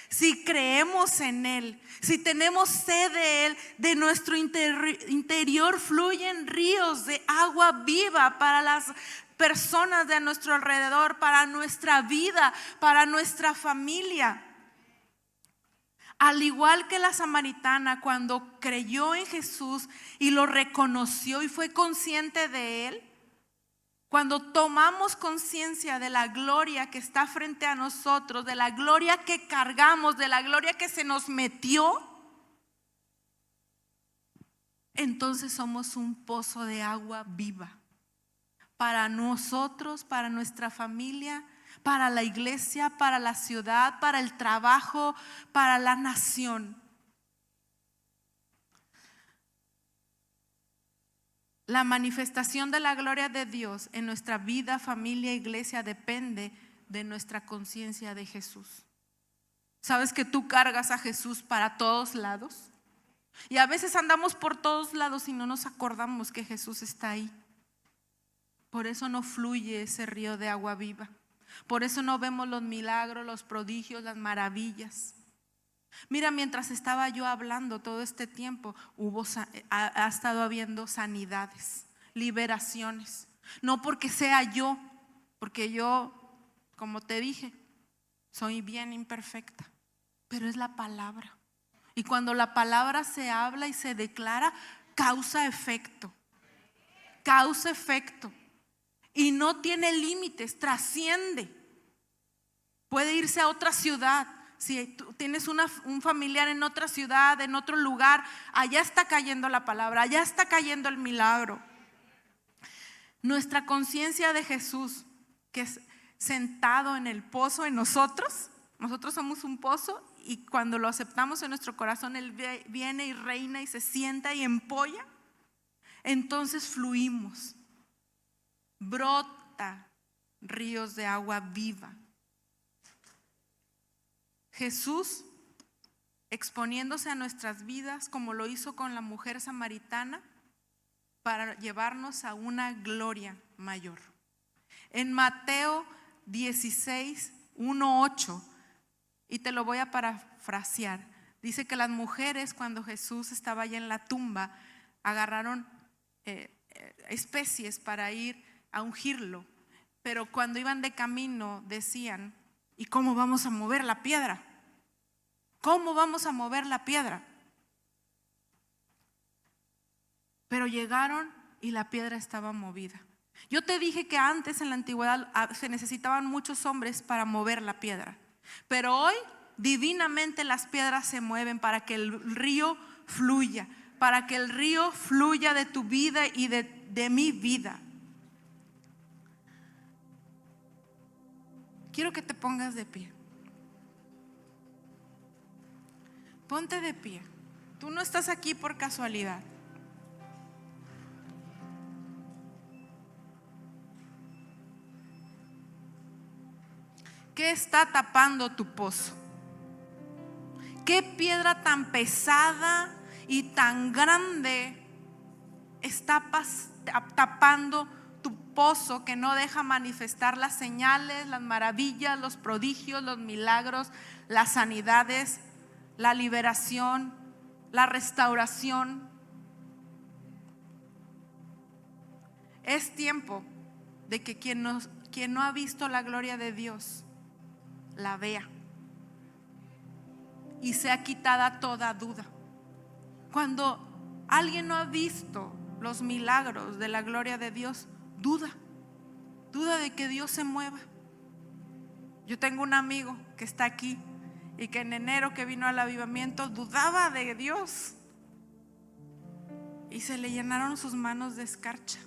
Si creemos en Él, si tenemos sed de Él, de nuestro interior fluyen ríos de agua viva para las personas de nuestro alrededor, para nuestra vida, para nuestra familia. Al igual que la samaritana, cuando creyó en Jesús y lo reconoció y fue consciente de Él, cuando tomamos conciencia de la gloria que está frente a nosotros, de la gloria que cargamos, de la gloria que se nos metió, entonces somos un pozo de agua viva para nosotros, para nuestra familia, para la iglesia, para la ciudad, para el trabajo, para la nación. La manifestación de la gloria de Dios en nuestra vida, familia, iglesia depende de nuestra conciencia de Jesús. ¿Sabes que tú cargas a Jesús para todos lados? Y a veces andamos por todos lados y no nos acordamos que Jesús está ahí. Por eso no fluye ese río de agua viva. Por eso no vemos los milagros, los prodigios, las maravillas. Mira, mientras estaba yo hablando todo este tiempo, ha estado habiendo sanidades, liberaciones. No porque sea yo, porque yo, como te dije, soy bien imperfecta, pero es la palabra. Y cuando la palabra se habla y se declara, causa efecto. Causa efecto. Y no tiene límites, trasciende. Puede irse a otra ciudad. Si tú tienes un familiar en otra ciudad, en otro lugar, allá está cayendo la palabra, allá está cayendo el milagro. Nuestra conciencia de Jesús, que es sentado en el pozo en nosotros somos un pozo, y cuando lo aceptamos en nuestro corazón, Él viene y reina y se sienta y empolla. Entonces fluimos, brota ríos de agua viva. Jesús, exponiéndose a nuestras vidas como lo hizo con la mujer samaritana, para llevarnos a una gloria mayor. En Mateo 16, 1, 8, y te lo voy a parafrasear, dice que las mujeres, cuando Jesús estaba allá en la tumba, agarraron especies para ir a ungirlo, pero cuando iban de camino decían, ¿y cómo vamos a mover la piedra? ¿Cómo vamos a mover la piedra? Pero llegaron y la piedra estaba movida. Yo te dije que antes en la antigüedad se necesitaban muchos hombres para mover la piedra, pero hoy divinamente las piedras se mueven para que el río fluya, para que el río fluya de tu vida y de mi vida. Quiero que te pongas de pie. Ponte de pie. Tú no estás aquí por casualidad. ¿Qué está tapando tu pozo? ¿Qué piedra tan pesada y tan grande está tapando tu pozo que no deja manifestar las señales, las maravillas, los prodigios, los milagros, las sanidades, la liberación, la restauración? Es tiempo de que quien no ha visto la gloria de Dios la vea y sea quitada toda duda. Cuando alguien no ha visto los milagros de la gloria de Dios, duda de que Dios se mueva. Yo tengo un amigo que está aquí y que en enero que vino al avivamiento dudaba de Dios y se le llenaron sus manos de escarcha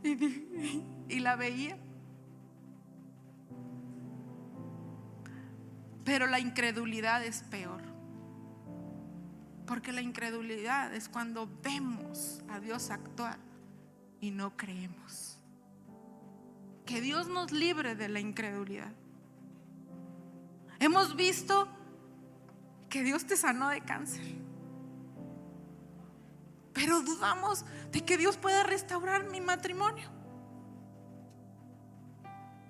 y la veía. Pero la incredulidad es peor, porque la incredulidad es cuando vemos a Dios actuar y no creemos. Que Dios nos libre de la incredulidad. Hemos visto que Dios te sanó de cáncer, pero dudamos de que Dios pueda restaurar mi matrimonio.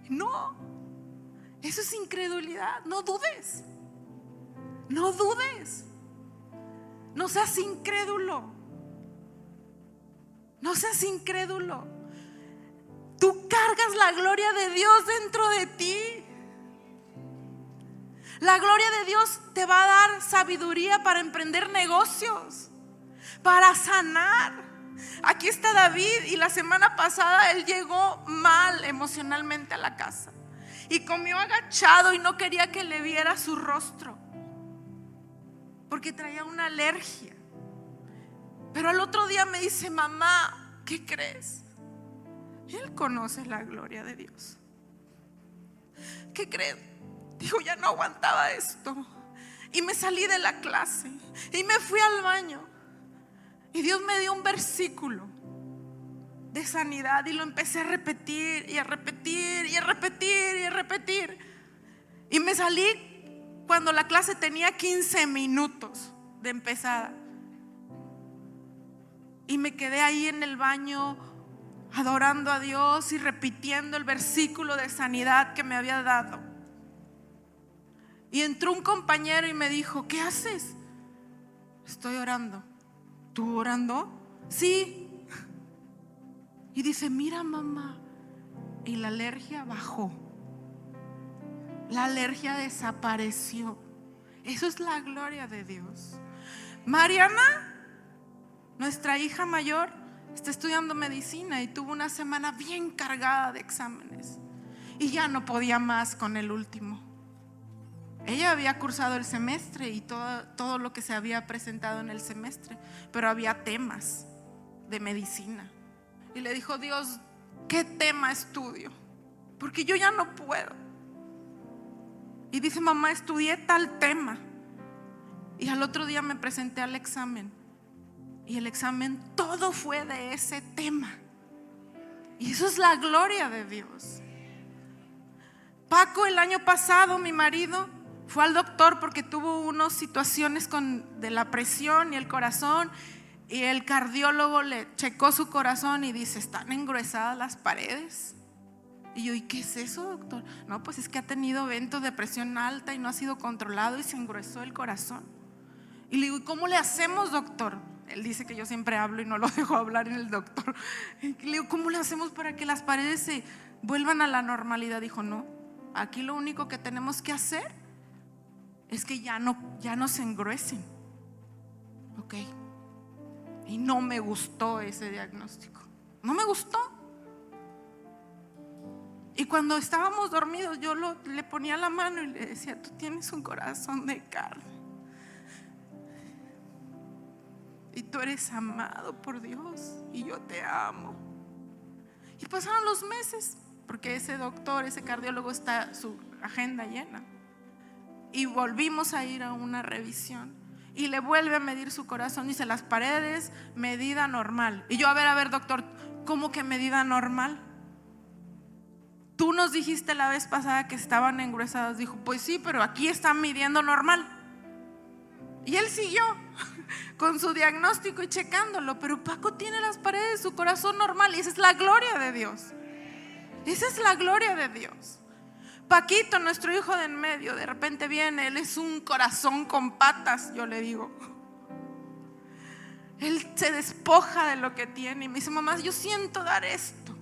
No, eso es incredulidad. No dudes. No dudes. No seas incrédulo. No seas incrédulo. Tú cargas la gloria de Dios dentro de ti. La gloria de Dios te va a dar sabiduría para emprender negocios, para sanar. Aquí está David y la semana pasada él llegó mal emocionalmente a la casa y comió agachado y no quería que le viera su rostro porque traía una alergia. Pero al otro día me dice: mamá, ¿qué crees? Él conoce la gloria de Dios. ¿Qué crees? Dijo: ya no aguantaba esto y me salí de la clase y me fui al baño y Dios me dio un versículo de sanidad y lo empecé a repetir y a repetir y a repetir y a repetir. Y me salí cuando la clase tenía 15 minutos de empezada y me quedé ahí en el baño adorando a Dios y repitiendo el versículo de sanidad que me había dado. Y entró un compañero y me dijo: ¿qué haces? Estoy orando. ¿Tú orando? Sí. Y dice: mira, mamá. Y la alergia bajó. La alergia desapareció. Eso es la gloria de Dios. Mariana, nuestra hija mayor, está estudiando medicina y tuvo una semana bien cargada de exámenes y ya no podía más con el último. Ella había cursado el semestre y todo lo que se había presentado en el semestre, pero había temas de medicina. Y le dijo: Dios, ¿qué tema estudio? Porque yo ya no puedo. Y dice: mamá, estudié tal tema. Y al otro día me presenté al examen. Y el examen todo fue de ese tema. Y eso es la gloria de Dios. Paco, el año pasado, mi marido, fue al doctor porque tuvo unas situaciones de la presión y el corazón. Y el cardiólogo le checó su corazón y dice: están engruesadas las paredes. Y yo: ¿y qué es eso, doctor? No, pues es que ha tenido eventos de presión alta y no ha sido controlado y se engruesó el corazón. Y le digo: ¿y cómo le hacemos, doctor? Él dice que yo siempre hablo y no lo dejo hablar en el doctor. Y le digo: ¿cómo le hacemos para que las paredes se vuelvan a la normalidad? Dijo: no, aquí lo único que tenemos que hacer es que ya no se engruesen. Ok. Y no me gustó ese diagnóstico. No me gustó. Y cuando estábamos dormidos, yo le ponía la mano y le decía: tú tienes un corazón de carne y tú eres amado por Dios y yo te amo. Y pasaron los meses, porque ese doctor, ese cardiólogo, está su agenda llena. Y volvimos a ir a una revisión y le vuelve a medir su corazón. Dice: las paredes, medida normal. Y yo: a ver, doctor, ¿cómo que medida normal? Tú nos dijiste la vez pasada que estaban engruesados. Dijo: pues sí, pero aquí están midiendo normal. Y él siguió con su diagnóstico y checándolo. Pero Paco tiene las paredes de su corazón normal, y esa es la gloria de Dios. Esa es la gloria de Dios. Paquito, nuestro hijo de en medio, de repente viene, él es un corazón con patas, yo le digo. Él se despoja de lo que tiene y me dice: mamá, yo siento dar esto.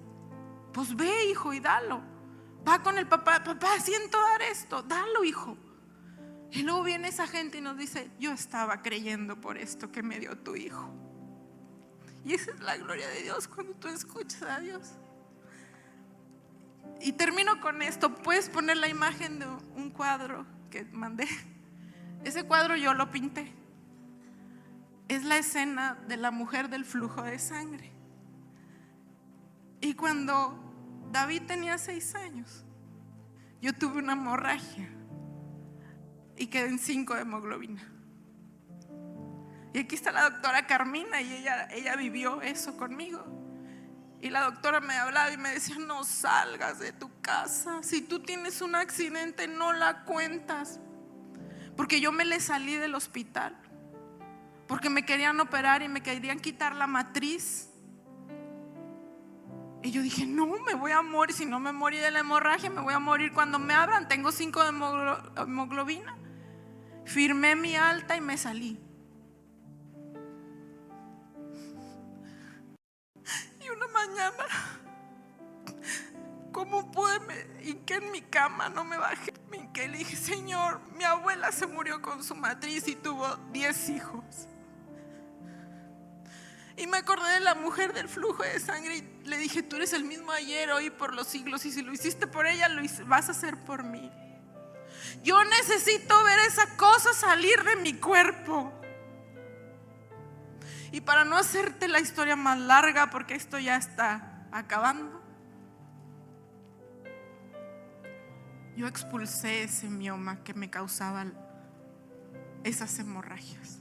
Pues ve, hijo, y dalo. Va con el papá: papá, siento dar esto, dalo, hijo. Y luego viene esa gente y nos dice: yo estaba creyendo por esto que me dio tu hijo. Y esa es la gloria de Dios, cuando tú escuchas a Dios. Y termino con esto. Puedes poner la imagen de un cuadro que mandé. Ese cuadro yo lo pinté. Es la escena de la mujer del flujo de sangre. Y cuando David tenía 6 años, yo tuve una hemorragia y quedé en 5 de hemoglobina. Y aquí está la doctora Carmina, y ella vivió eso conmigo. Y la doctora me hablaba y me decía: no salgas de tu casa. Si tú tienes un accidente, no la cuentas. Porque yo me le salí del hospital porque me querían operar y me querían quitar la matriz. Y yo dije: no, me voy a morir. Si no me morí de la hemorragia, me voy a morir cuando me abran. Tengo 5 de hemoglobina. Firmé mi alta y me salí. Y una mañana, ¿cómo pude? Me hinqué en mi cama, no me bajé. Me hinqué y le dije: Señor, mi abuela se murió con su matriz y tuvo 10 hijos. Y me acordé de la mujer del flujo de sangre y le dije: tú eres el mismo ayer, hoy, por los siglos. Y si lo hiciste por ella, lo vas a hacer por mí. Yo necesito ver esa cosa salir de mi cuerpo. Y para no hacerte la historia más larga, porque esto ya está acabando, yo expulsé ese mioma que me causaba esas hemorragias.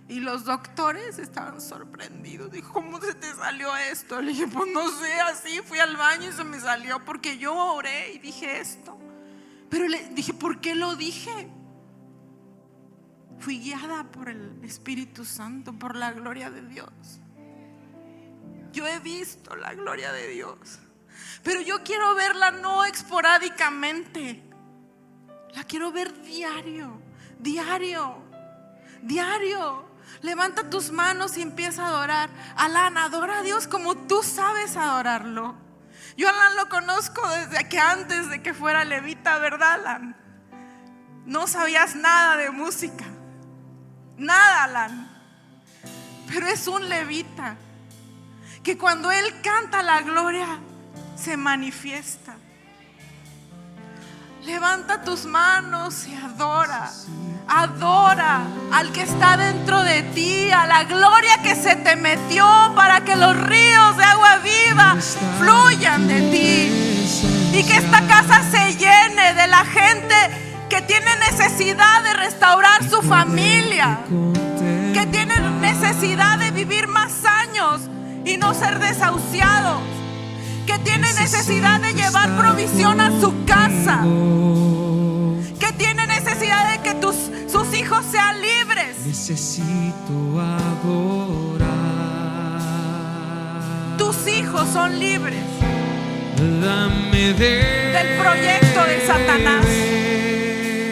Y los doctores estaban sorprendidos. Dijo: ¿cómo se te salió esto? Le dije: pues no sé, así fui al baño y se me salió, porque yo oré y dije esto. Pero le dije: ¿por qué lo dije? Fui guiada por el Espíritu Santo, por la gloria de Dios. Yo he visto la gloria de Dios, pero yo quiero verla no esporádicamente. La quiero ver diario, diario, diario. Levanta tus manos y empieza a adorar. Alan, adora a Dios como tú sabes adorarlo. Yo a Alan lo conozco desde que antes de que fuera levita, ¿verdad, Alan? No sabías nada de música, nada, Alan. Pero es un levita que cuando él canta, la gloria se manifiesta. Levanta tus manos y adora. Adora al que está dentro de ti, a la gloria que se te metió, para que los ríos de agua viva fluyan de ti. Y que esta casa se llene de la gente que tiene necesidad de restaurar su familia, que tiene necesidad de vivir más años y no ser desahuciados, que tiene necesidad de llevar provisión a su casa, que tiene necesidad de que sus hijos sean libres. Necesito adorar. Tus hijos son libres Dame del proyecto de Satanás.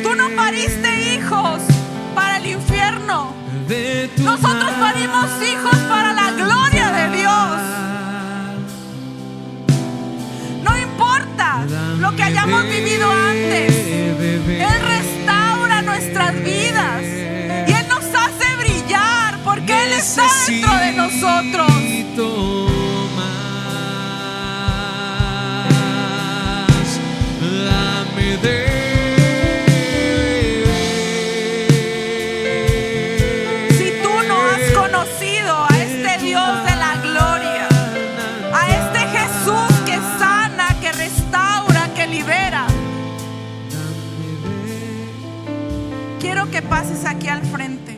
Tú no pariste hijos para el infierno. Nosotros parimos hijos para la gloria de Dios. No importa lo que hayamos vivido antes, Él restaura nuestras vidas y Él nos hace brillar, porque Él está dentro de nosotros. quiero que pases aquí al frente.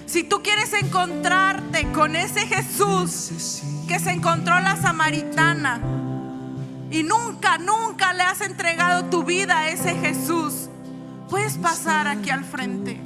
Si tú quieres encontrarte con ese Jesús que se encontró la samaritana y nunca le has entregado tu vida a ese Jesús, puedes pasar aquí al frente.